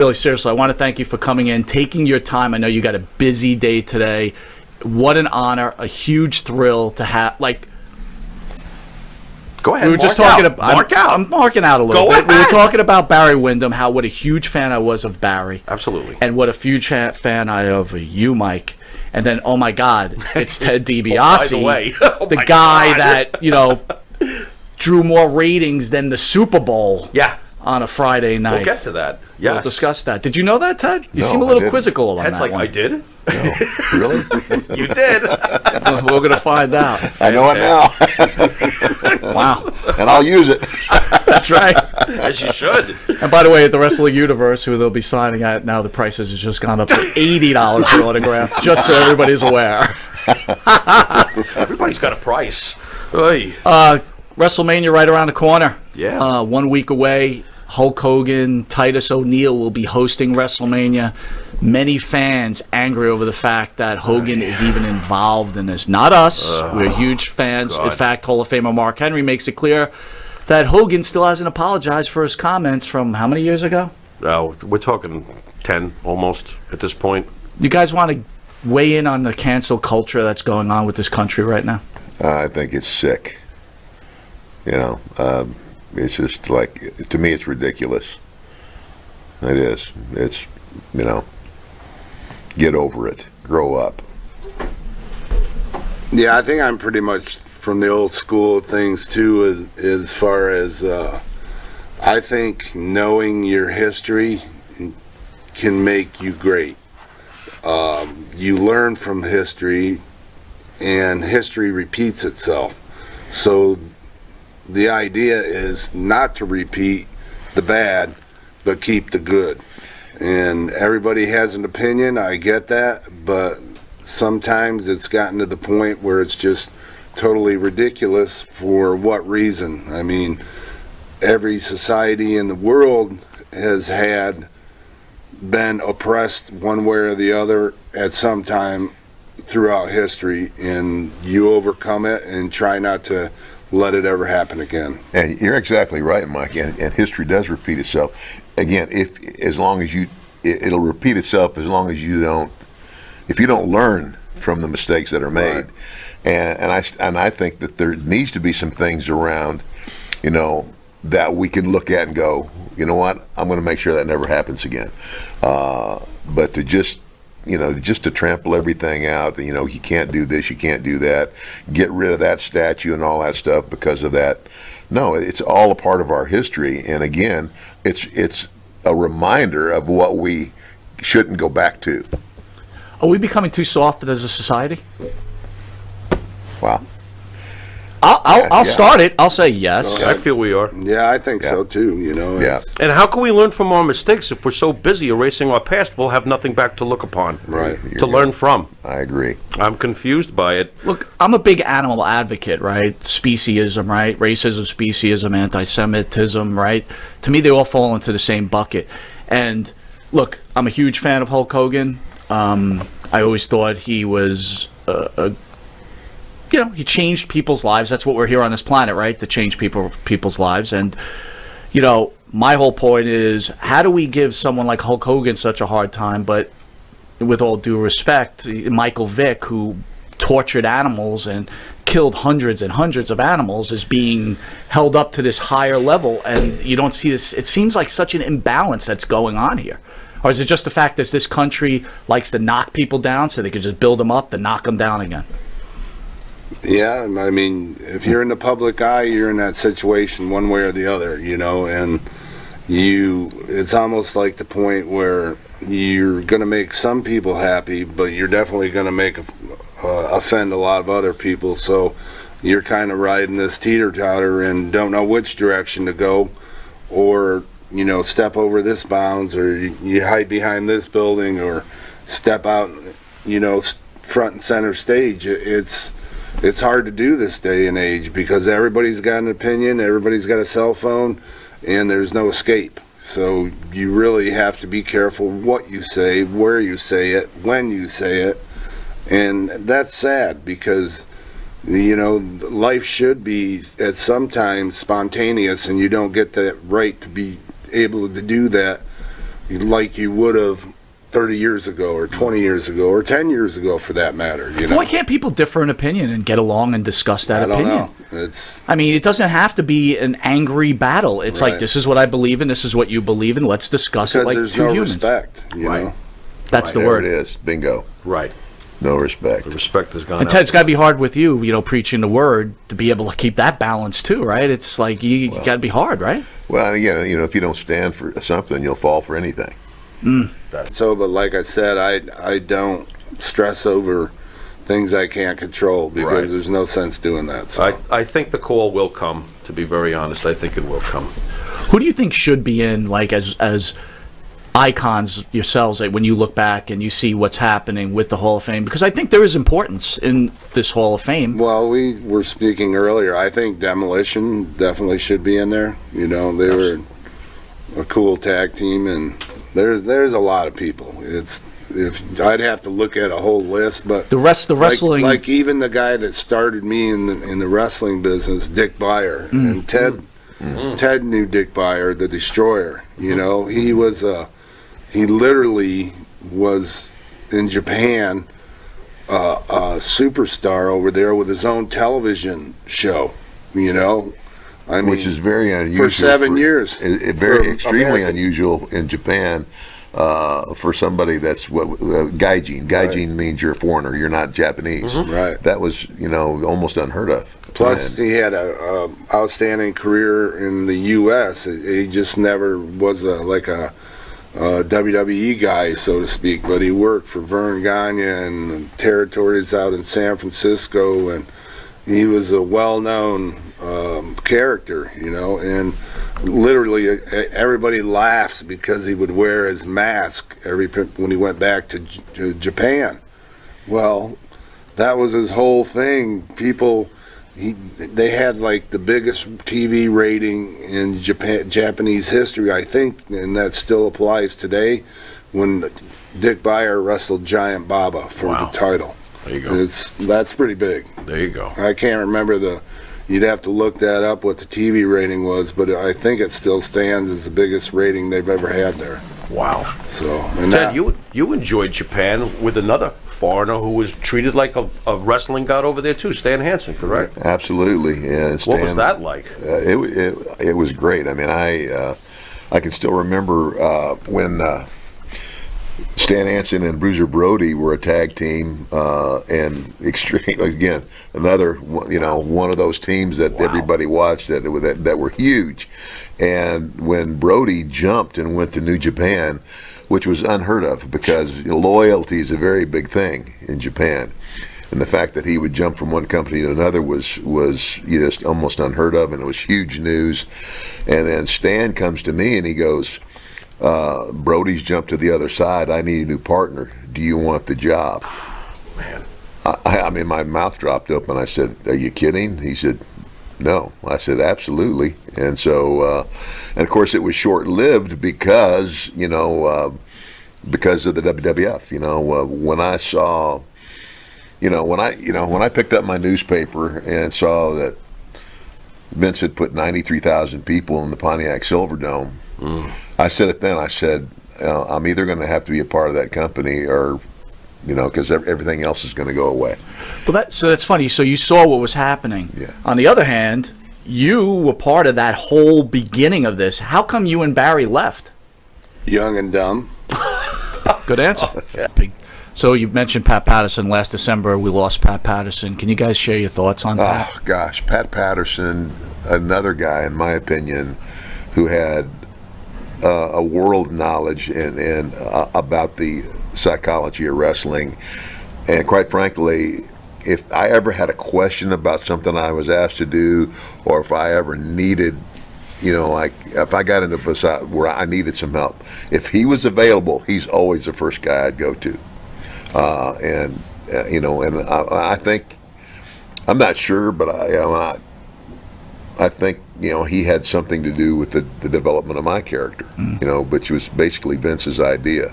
Really, seriously, I want to thank you for coming in, taking your time. I know you got a busy day today. What an honor, a huge thrill to have. Like, go ahead. We were just talking about. I'm marking out a little bit. Ahead. We were talking about Barry Windham, what a huge fan I was of Barry. Absolutely. And what a huge fan I of you, Mike. And then, oh my God, it's Ted DiBiase, the guy that drew more ratings than the Super Bowl. Yeah. On a Friday night. We'll get to that. Yes. We'll discuss that. Did you know that, Ted? You No, seem a little quizzical on Ted's that like, one. I did? No. Really? You did. We're going to find out. I know it now. Wow. And I'll use it. That's right. As you should. And by the way, at the Wrestling Universe, who they'll be signing at now, the prices has just gone up to $80 for autograph, just so everybody's aware. Everybody's got a price. Oy. WrestleMania right around the corner. Yeah. 1 week away. Hulk Hogan, Titus O'Neil will be hosting WrestleMania. Many fans angry over the fact that Hogan is even involved in this. Not us. We're huge fans. God. In fact, Hall of Famer Mark Henry makes it clear that Hogan still hasn't apologized for his comments from how many years ago? We're talking 10 almost at this point. You guys want to weigh in on the cancel culture that's going on with this country right now? I think it's sick. It's just like, to me, it's ridiculous. It is. It's, get over it. Grow up. Yeah, I think I'm pretty much from the old school of things too, as far as I think knowing your history can make you great. You learn from history, and history repeats itself. So the idea is not to repeat the bad, but keep the good. And everybody has an opinion, I get that, but sometimes it's gotten to the point where it's just totally ridiculous. For what reason? I mean, every society in the world has been oppressed one way or the other at some time throughout history, and you overcome it and try not to let it ever happen again. And you're exactly right, Mike. And history does repeat itself. Again, it'll repeat itself as long as if you don't learn from the mistakes that are made. Right. And I think that there needs to be some things around, that we can look at and go, you know what, I'm going to make sure that never happens again. But to just to trample everything out, you can't do this, you can't do that, get rid of that statue and all that stuff because of that. No, it's all a part of our history. And again, it's a reminder of what we shouldn't go back to. Are we becoming too soft as a society? Wow. I'll start it. I'll say yes. I feel we are. Yeah, I think so too. Yeah. And how can we learn from our mistakes if we're so busy erasing our past? We'll have nothing back to look upon, Right. to learn from. I agree. I'm confused by it. Look, I'm a big animal advocate, right? Speciesism, right? Racism, speciesism, anti-Semitism, right? To me, they all fall into the same bucket. And look, I'm a huge fan of Hulk Hogan. I always thought he was he changed people's lives. That's what we're here on this planet, right? To change people's lives. And, my whole point is, how do we give someone like Hulk Hogan such a hard time? But with all due respect, Michael Vick, who tortured animals and killed hundreds and hundreds of animals, is being held up to this higher level. And you don't see this. It seems like such an imbalance that's going on here. Or is it just the fact that this country likes to knock people down so they can just build them up and knock them down again? Yeah, I mean, if you're in the public eye, you're in that situation one way or the other, and it's almost like the point where you're going to make some people happy, but you're definitely going to offend a lot of other people. So you're kind of riding this teeter-totter and don't know which direction to go, or step over this bounds, or you hide behind this building, or step out, front and center stage. It's hard to do this day and age because everybody's got an opinion, everybody's got a cell phone, and there's no escape. So you really have to be careful what you say, where you say it, when you say it. And that's sad because, life should be at some time spontaneous, and you don't get that right to be able to do that like you would have 30 years ago or 20 years ago or 10 years ago, for that matter. You know? Why can't people differ in opinion and get along and discuss that I don't opinion? know. It's I mean, it doesn't have to be an angry battle. It's like, Right. this is what I believe in, this is what you believe in, let's discuss it because like there's two no humans. respect. You Right. know. That's the There word. it is. Bingo. Right. No respect. The respect has gone And out. Ted, it's got to be hard with you, preaching the word, to be able to keep that balance too, right? It's like, you got to be hard, right? Well, and again, if you don't stand for something, you'll fall for anything. So, but like I said, I don't stress over things I can't control, because Right. there's no sense doing that. So I think the call will come, to be very honest. I think it will come. Who do you think should be in, like, as icons yourselves, like, when you look back and you see what's happening with the Hall of Fame? Because I think there is importance in this Hall of Fame. Well, we were speaking earlier. I think Demolition definitely should be in there. You know, they were a cool tag team, and there's a lot of people. If I'd have to look at a whole list, but The wrestling. like even the guy that started me in the wrestling business, Dick Beyer, and Ted knew Dick Beyer, the Destroyer. You know, he literally was in Japan, a superstar over there with his own television show. You know, I mean, Which is very unusual. for 7 years. Very For extremely American. unusual in Japan for somebody that's gaijin. Gaijin means you're a foreigner. You're not Japanese. Right. That was almost unheard of. Plus, And- he had a outstanding career in the U.S. He just never was a WWE guy, so to speak. But he worked for Vern Gagne and the territories out in San Francisco, and he was a well-known character, and literally everybody laughs because he would wear his mask when he went back to Japan. Well, that was his whole thing. They had like the biggest TV rating in Japanese history, I think, and that still applies today, when Dick Beyer wrestled Giant Baba for Wow. the title. There you go. That's pretty big. There you go. I can't remember you'd have to look that up, what the TV rating was, but I think it still stands as the biggest rating they've ever had there. Wow. So, and Ted, you enjoyed Japan with another foreigner who was treated like a wrestling god over there too, Stan Hansen, correct? Absolutely. And What was Stan- that like? It was great. I mean, I can still remember when Stan Hansen and Bruiser Brody were a tag team, and extreme again, another one of those teams that everybody watched that were huge. And when Brody jumped and went to New Japan, which was unheard of, because loyalty is a very big thing in Japan. And the fact that he would jump from one company to another was just almost unheard of, and it was huge news. And then Stan comes to me and he goes, Brody's jumped to the other side. I need a new partner. Do you want the job? Man. I mean, my mouth dropped open. I said, are you kidding? He said, no. I said, absolutely. And so, and of course, it was short-lived because of the WWF. When I saw, when I picked up my newspaper and saw that Vince had put 93,000 people in the Pontiac Silverdome, I said it then. I said, I'm either going to have to be a part of that company or, because everything else is going to go away. Well, so that's funny. So you saw what was happening. Yeah. On the other hand, you were part of that whole beginning of this. How come you and Barry left? young and dumb. Good answer. So you mentioned Pat Patterson. Last December, we lost Pat Patterson. Can you guys share your thoughts on Pat? Oh, gosh. Pat Patterson, another guy, in my opinion, who had a world knowledge and about the psychology of wrestling. And quite frankly, if I ever had a question about something I was asked to do, or if I ever needed, like if I got into a position where I needed some help, if he was available, he's always the first guy I'd go to. And I think, I'm not sure, but I think he had something to do with the development of my character, which was basically Vince's idea,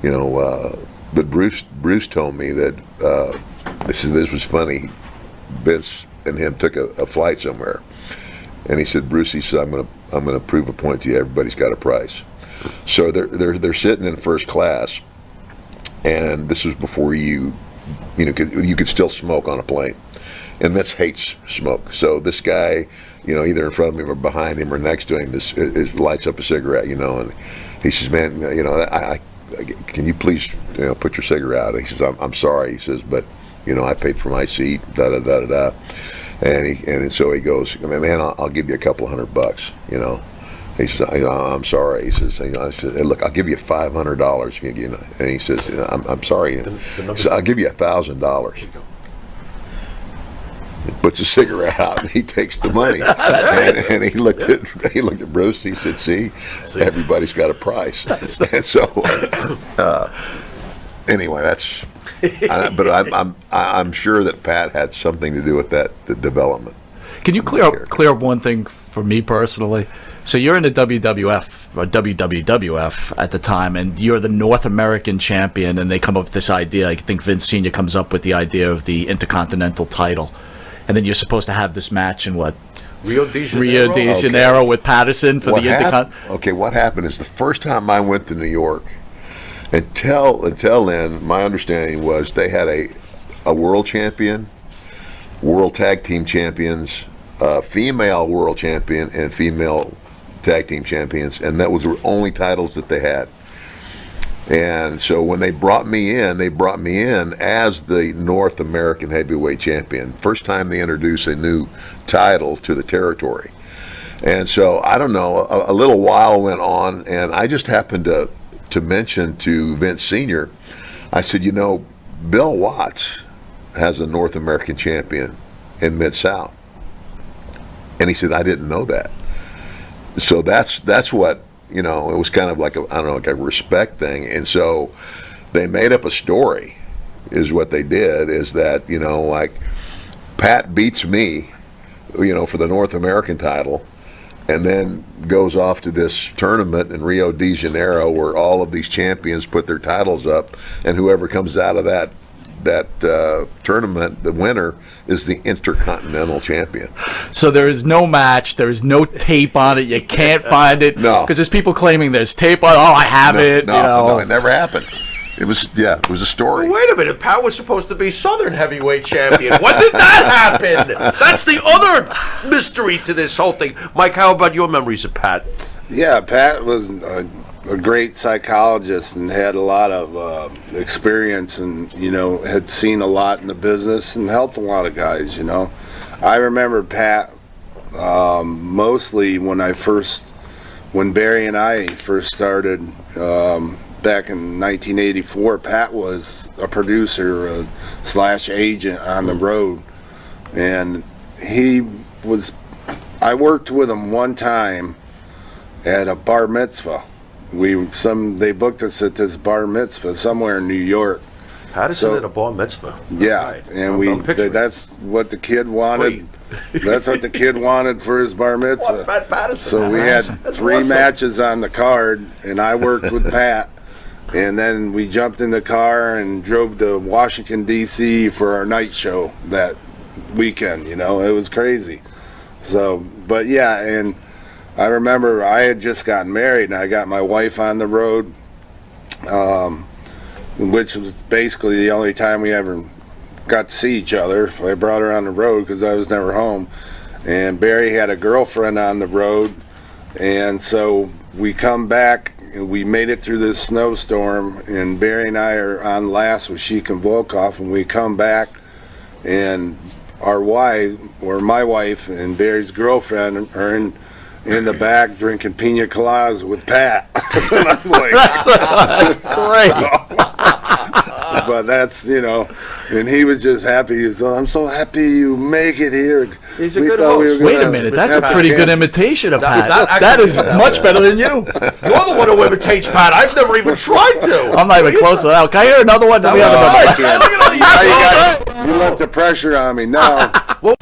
but Bruce told me that this was funny. Vince and him took a flight somewhere, and he said, Bruce, he said, I'm gonna prove a point to you. Everybody's got a price. So they're sitting in first class, and this was before you could still smoke on a plane, and Vince hates smoke. So this guy, either in front of him or behind him or next to him, this lights up a cigarette, and he says, "Man, I can you please put your cigarette out?" He says, I'm sorry. He says, "But I paid for my seat, da da da da da." And so he goes, "Man, I'll give you a couple $100, He says, "I'm sorry." He says, I said, "Hey, look, I'll give you $500." And he says, "I'm sorry." He says, "I'll give you $1,000." He puts a cigarette out and he takes the money. and he looked at Bruce. He said, "See, everybody's got a price." And so, anyway, that's. But I'm sure that Pat had something to do with the development. Can you clear up one thing for me personally? So you're in the WWF or WWF at the time, and you're the North American champion, and they come up with this idea. I think Vince Sr. comes up with the idea of the Intercontinental title, and then you're supposed to have this match in what? Rio de Janeiro Okay. With Patterson for the Intercontinental. Okay, what happened is the first time I went to New York, until then, my understanding was they had a world champion, world tag team champions, female world champion, and female tag team champions, and that was the only titles that they had. And so when they brought me in as the North American heavyweight champion. First time they introduced a new title to the territory. And so I don't know, a little while went on, and I just happened to mention to Vince Sr., I said, Bill Watts has a North American champion in Mid-South. And he said, "I didn't know that." So that's what, it was kind of like a respect thing. And so they made up a story, is what they did, is that, like Pat beats me, for the North American title, and then goes off to this tournament in Rio de Janeiro where all of these champions put their titles up, and whoever comes out of that tournament, the winner, is the Intercontinental champion. So there is no match, there is no tape on it, you can't find it. No. Because there's people claiming there's tape on it. I have it. No, it never happened. It was a story. Well, wait a minute, Pat was supposed to be Southern heavyweight champion. When did that happen? That's the other mystery to this whole thing. Mike, how about your memories of Pat? Yeah, Pat was a great psychologist and had a lot of experience, and had seen a lot in the business and helped a lot of guys. I remember Pat mostly when Barry and I first started back in 1984. Pat was a producer / agent on the road, and I worked with him one time at a bar mitzvah. They booked us at this bar mitzvah somewhere in New York. Patterson at a bar mitzvah. Yeah, Right. and that's what the kid wanted. That's what the kid wanted for his bar mitzvah. What, Pat Patterson? So we had That's three awesome. matches on the card, and I worked with Pat. And then we jumped in the car and drove to Washington, D.C. for our night show that weekend. It was crazy. So, but yeah, and I remember I had just gotten married, and I got my wife on the road, which was basically the only time we ever got to see each other. I brought her on the road because I was never home. And Barry had a girlfriend on the road, and so we come back, and we made it through this snowstorm, and Barry and I are on last with Sheik and Volkov, and we come back, and our wife, or my wife, and Barry's girlfriend are in the back drinking pina coladas with Pat. And I'm like, That's great. but that's, and he was just happy. He was, "I'm so happy you make it here." He's a We good thought we host. were Wait a gonna minute, that's have a to pretty good cancel. imitation of Pat. that That is actually- much better than you. You're the one who imitates Pat. I've never even tried to. I'm not even close to that. Can I hear another one? Do we have was another fine. one? Look at all these- Now you let the pressure on me now. Well,